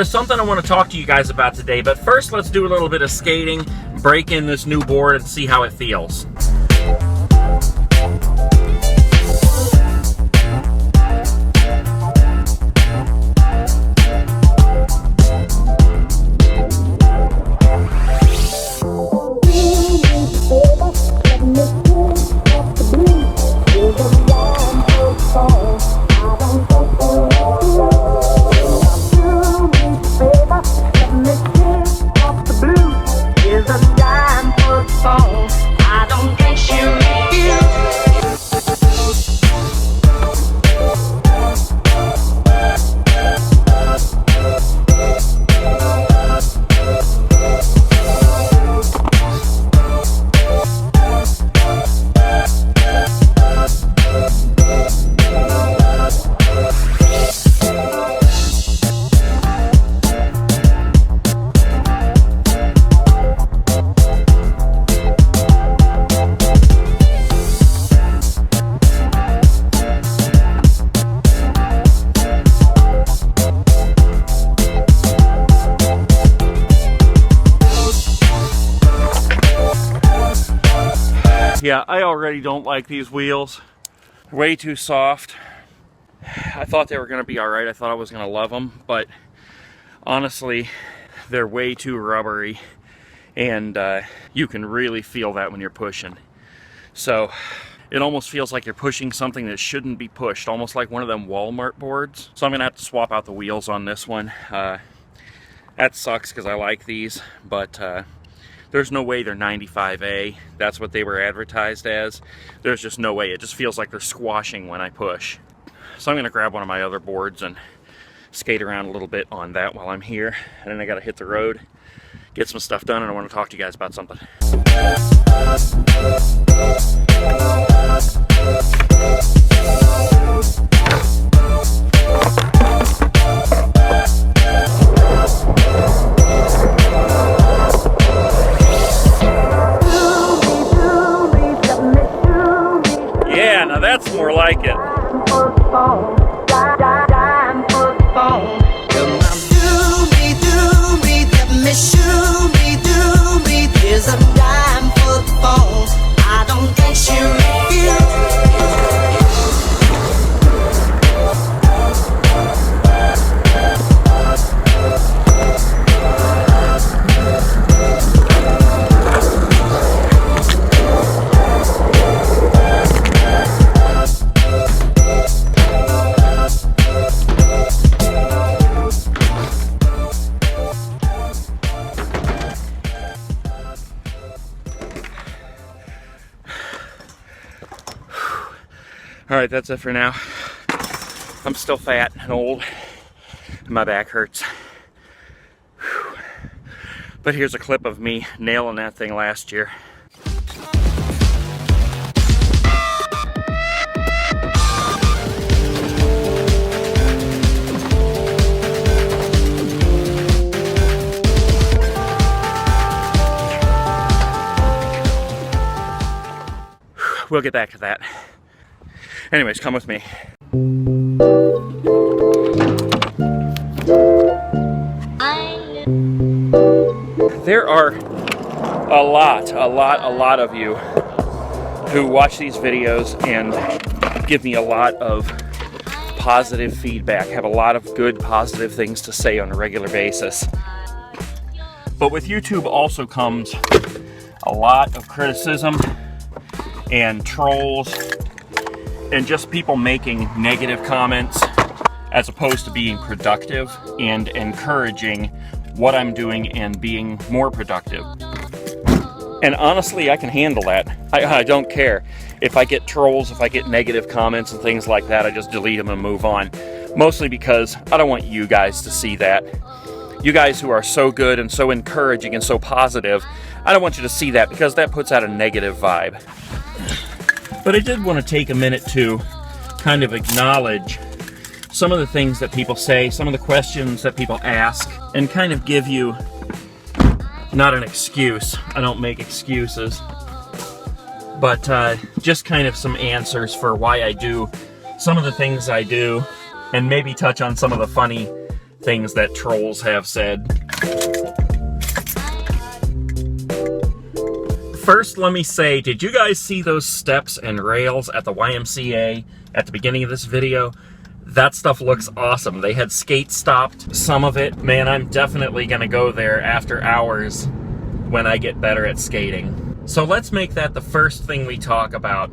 there's something I want to talk to you guys about today, but first let's do a little bit of skating, break in this new board, and see how it feels. Yeah, I already don't like these wheels. Way too soft. I thought they were going to be alright. I thought I was going to love them, but honestly, they're way too rubbery, and you can really feel that when you're pushing. So it almost feels like you're pushing something that shouldn't be pushed, almost like one of them Walmart boards. So I'm going to have to swap out the wheels on this one. That sucks because I like these, but there's no way they're 95A. That's what they were advertised as. There's just no way. It just feels like they're squashing when I push. So I'm going to grab one of my other boards and skate around a little bit on that while I'm here. And then I got to hit the road, get some stuff done, and I want to talk to you guys about something. Yeah, now that's more like it. Alright, that's it for now. I'm still fat and old, and my back hurts. Whew. But here's a clip of me nailing that thing last year. We'll get back to that. Anyways, come with me. There are a lot of you who watch these videos and give me a lot of positive feedback, have a lot of good positive things to say on a regular basis. But with YouTube also comes a lot of criticism and trolls and just people making negative comments as opposed to being productive and encouraging what I'm doing and being more productive. And honestly, I can handle that. I don't care. If I get trolls, if I get negative comments and things like that, I just delete them and move on. Mostly because I don't want you guys to see that. You guys who are so good and so encouraging and so positive, I don't want you to see that because that puts out a negative vibe. But I did want to take a minute to kind of acknowledge some of the things that people say, some of the questions that people ask, and kind of give you, not an excuse, I don't make excuses, but just kind of some answers for why I do some of the things I do, and maybe touch on some of the funny things that trolls have said. First, let me say, did you guys see those steps and rails at the YMCA at the beginning of this video? That stuff looks awesome. They had skate stopped some of it. Man, I'm definitely gonna go there after hours when I get better at skating. So let's make that the first thing we talk about,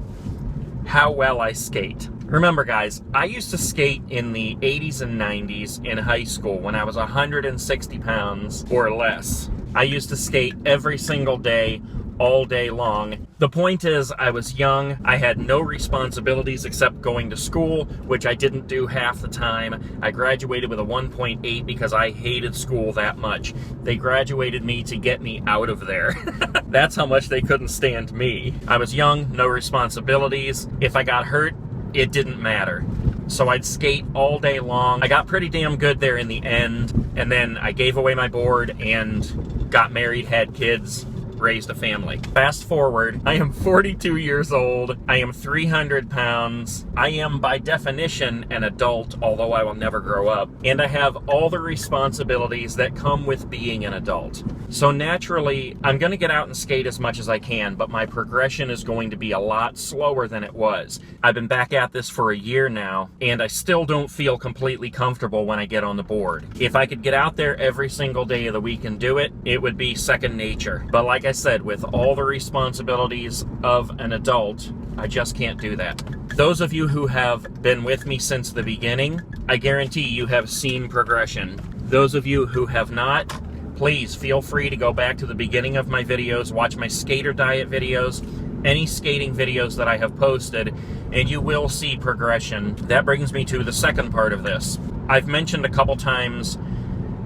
how well I skate. Remember guys, I used to skate in the 80s and 90s in high school when I was 160 pounds or less. I used to skate every single day, all day long. The point is, I was young, I had no responsibilities except going to school, which I didn't do half the time. I graduated with a 1.8 because I hated school that much. They graduated me to get me out of there. That's how much they couldn't stand me. I was young, no responsibilities. If I got hurt, it didn't matter. So I'd skate all day long. I got pretty damn good there in the end, and then I gave away my board and got married, had kids, raised a family. Fast forward, I am 42 years old, I am 300 pounds, I am by definition an adult, although I will never grow up, and I have all the responsibilities that come with being an adult. So naturally, I'm going to get out and skate as much as I can, but my progression is going to be a lot slower than it was. I've been back at this for a year now, and I still don't feel completely comfortable when I get on the board. If I could get out there every single day of the week and do it, it would be second nature. But like I said, with all the responsibilities of an adult, I just can't do that. Those of you who have been with me since the beginning, I guarantee you have seen progression. Those of you who have not, please feel free to go back to the beginning of my videos, watch my skater diet videos, any skating videos that I have posted, and you will see progression. That brings me to the second part of this. I've mentioned a couple times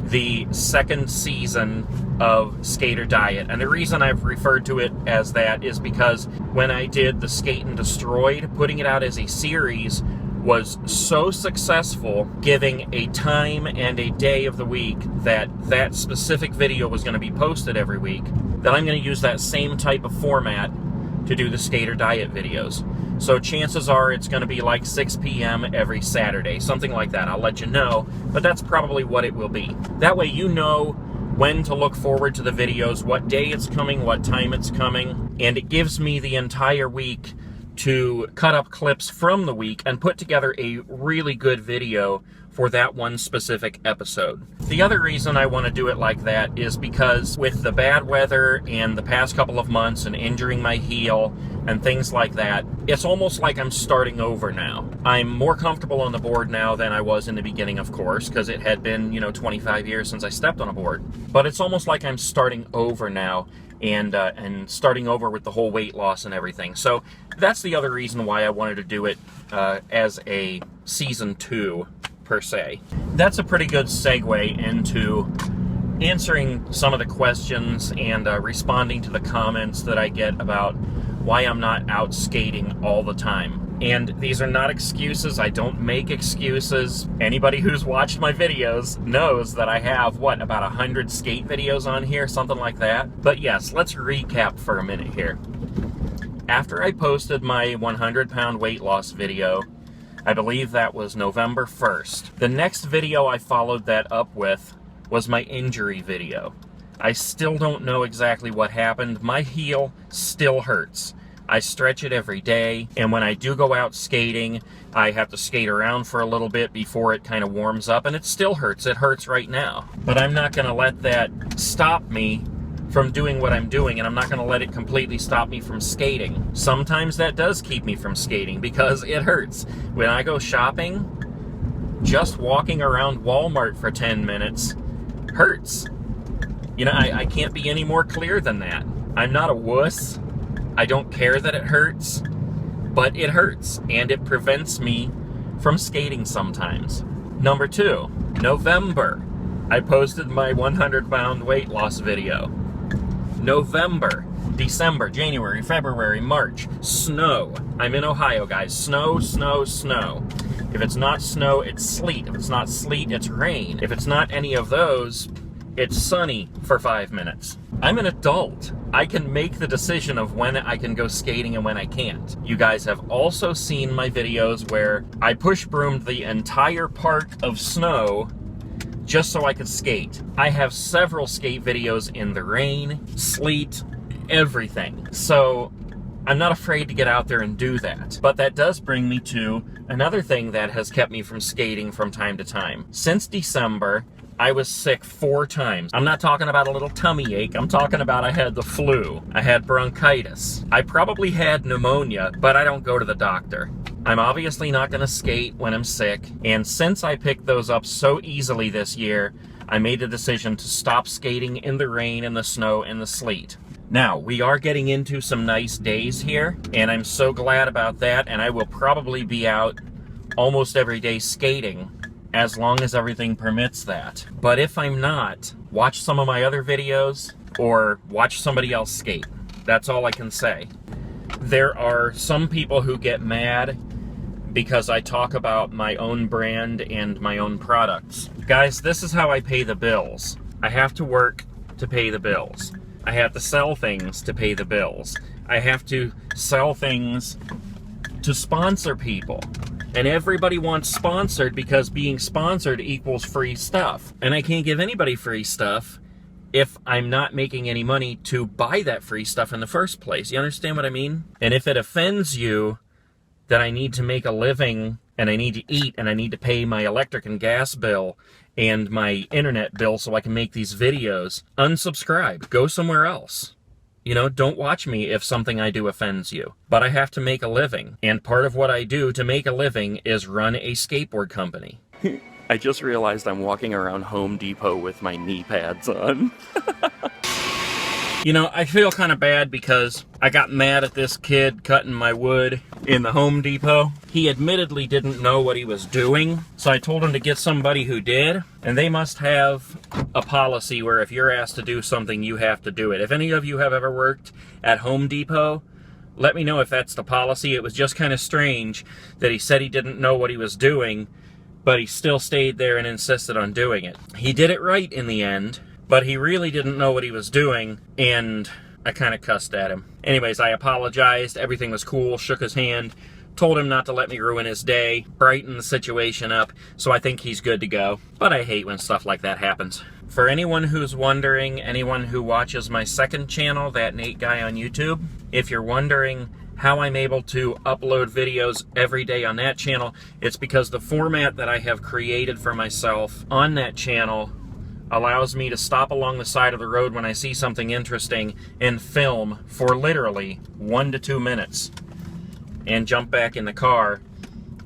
the second season of Skater Diet, and the reason I've referred to it as that is because when I did the Skatin' Destroyed, putting it out as a series was so successful, giving a time and a day of the week that that specific video was going to be posted every week, that I'm going to use that same type of format to do the Skater Diet videos. So chances are it's going to be like 6 p.m. every Saturday, something like that. I'll let you know, but that's probably what it will be. That way you know when to look forward to the videos, what day it's coming, what time it's coming, and it gives me the entire week to cut up clips from the week and put together a really good video for that one specific episode. The other reason I want to do it like that is because with the bad weather and the past couple of months and injuring my heel and things like that, it's almost like I'm starting over now. I'm more comfortable on the board now than I was in the beginning, of course, because it had been, 25 years since I stepped on a board. But it's almost like I'm starting over now and starting over with the whole weight loss and everything. So that's the other reason why I wanted to do it as a season 2 per se. That's a pretty good segue into answering some of the questions and responding to the comments that I get about why I'm not out skating all the time. And these are not excuses. I don't make excuses. Anybody who's watched my videos knows that I have, about 100 skate videos on here, something like that. But yes, let's recap for a minute here. After I posted my 100-pound weight loss video, I believe that was November 1st. The next video I followed that up with was my injury video. I still don't know exactly what happened. My heel still hurts. I stretch it every day, and when I do go out skating, I have to skate around for a little bit before it kind of warms up, and it still hurts. It hurts right now. But I'm not going to let that stop me from doing what I'm doing, and I'm not going to let it completely stop me from skating. Sometimes that does keep me from skating because it hurts. When I go shopping, just walking around Walmart for 10 minutes hurts. I can't be any more clear than that. I'm not a wuss. I don't care that it hurts, but it hurts, and it prevents me from skating sometimes. Number 2, November. I posted my 100-pound weight loss video. November, December, January, February, March, snow. I'm in Ohio, guys. Snow, snow, snow. If it's not snow, it's sleet. If it's not sleet, it's rain. If it's not any of those, it's sunny for 5 minutes. I'm an adult. I can make the decision of when I can go skating and when I can't. You guys have also seen my videos where I push broomed the entire part of snow just so I could skate. I have several skate videos in the rain, sleet, everything. So I'm not afraid to get out there and do that. But that does bring me to another thing that has kept me from skating from time to time. Since December, I was sick 4 times. I'm not talking about a little tummy ache. I'm talking about I had the flu. I had bronchitis. I probably had pneumonia, but I don't go to the doctor. I'm obviously not going to skate when I'm sick, and since I picked those up so easily this year, I made the decision to stop skating in the rain and the snow and the sleet. Now, we are getting into some nice days here, and I'm so glad about that, and I will probably be out almost every day skating as long as everything permits that. But if I'm not, watch some of my other videos or watch somebody else skate. That's all I can say. There are some people who get mad because I talk about my own brand and my own products. Guys, this is how I pay the bills. I have to work to pay the bills. I have to sell things to pay the bills. I have to sell things to sponsor people. And everybody wants sponsored because being sponsored equals free stuff. And I can't give anybody free stuff if I'm not making any money to buy that free stuff in the first place. You understand what I mean? And if it offends you that I need to make a living and I need to eat and I need to pay my electric and gas bill and my internet bill so I can make these videos, unsubscribe. Go somewhere else. You know, don't watch me if something I do offends you. But I have to make a living. And part of what I do to make a living is run a skateboard company. I just realized I'm walking around Home Depot with my knee pads on. You know, I feel kind of bad because I got mad at this kid cutting my wood in the Home Depot. He admittedly didn't know what he was doing, so I told him to get somebody who did, and they must have a policy where if you're asked to do something, you have to do it. If any of you have ever worked at Home Depot, let me know if that's the policy. It was just kind of strange that he said he didn't know what he was doing, but he still stayed there and insisted on doing it. He did it right in the end, but he really didn't know what he was doing, and I kind of cussed at him. Anyways, I apologized, everything was cool, shook his hand, told him not to let me ruin his day, brighten the situation up, so I think he's good to go. But I hate when stuff like that happens. For anyone who's wondering, anyone who watches my second channel, That Nate Guy on YouTube, if you're wondering how I'm able to upload videos every day on that channel, it's because the format that I have created for myself on that channel allows me to stop along the side of the road when I see something interesting and film for literally 1 to 2 minutes and jump back in the car,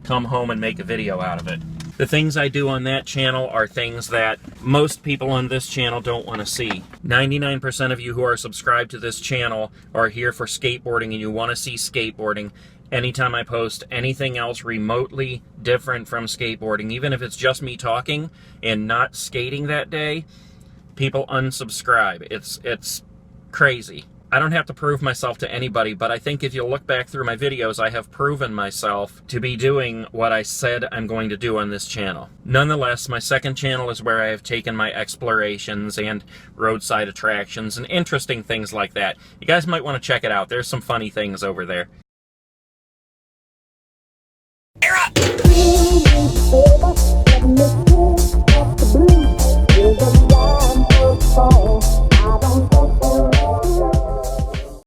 come home and make a video out of it. The things I do on that channel are things that most people on this channel don't want to see. 99% of you who are subscribed to this channel are here for skateboarding and you want to see skateboarding. Anytime I post anything else remotely different from skateboarding, even if it's just me talking and not skating that day, people unsubscribe. It's crazy. I don't have to prove myself to anybody, but I think if you look back through my videos, I have proven myself to be doing what I said I'm going to do on this channel. Nonetheless, my second channel is where I have taken my explorations and roadside attractions and interesting things like that. You guys might want to check it out. There's some funny things over there.